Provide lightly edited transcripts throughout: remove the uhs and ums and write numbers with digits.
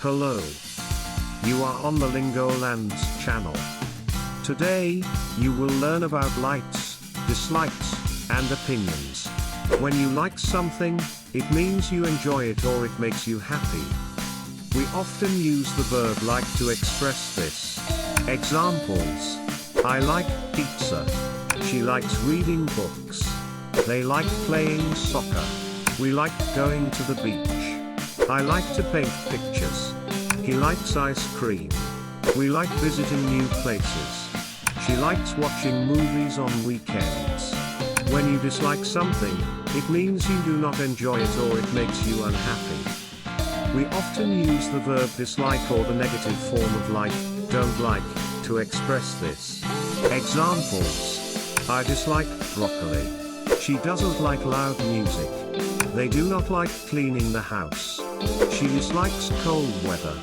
Hello. You are on the Lingolands channel. Today, you will learn about likes, dislikes, and opinions. When you like something, it means you enjoy it or it makes you happy. We often use the verb like to express this. Examples: I like pizza. She likes reading books. They like playing soccer. We like going to the beach. I like to paint pictures. He likes ice cream. We like visiting new places. She likes watching movies on weekends. When you dislike something, it means you do not enjoy it or it makes you unhappy. We often use the verb dislike or the negative form of like, don't like, to express this. Examples: I dislike broccoli. She doesn't like loud music. They do not like cleaning the house. She dislikes cold weather.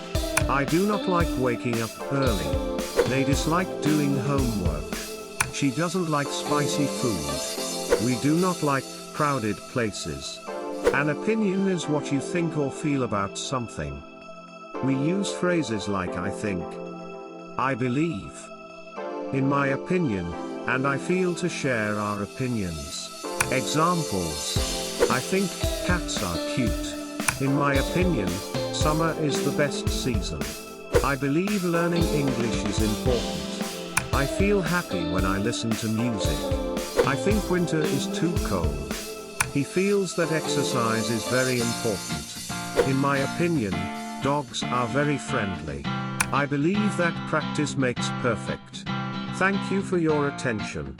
I do not like waking up early. They dislike doing homework. She doesn't like spicy food. We do not like crowded places. An opinion is what you think or feel about something. We use phrases like I think, I believe, in my opinion, and I feel to share our opinions. Examples: I think cats are cute. In my opinion, summer is the best season. I believe learning English is important. I feel happy when I listen to music. I think winter is too cold. He feels that exercise is very important. In my opinion, dogs are very friendly. I believe that practice makes perfect. Thank you for your attention.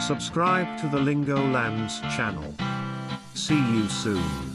Subscribe to the Lingolands channel. See you soon.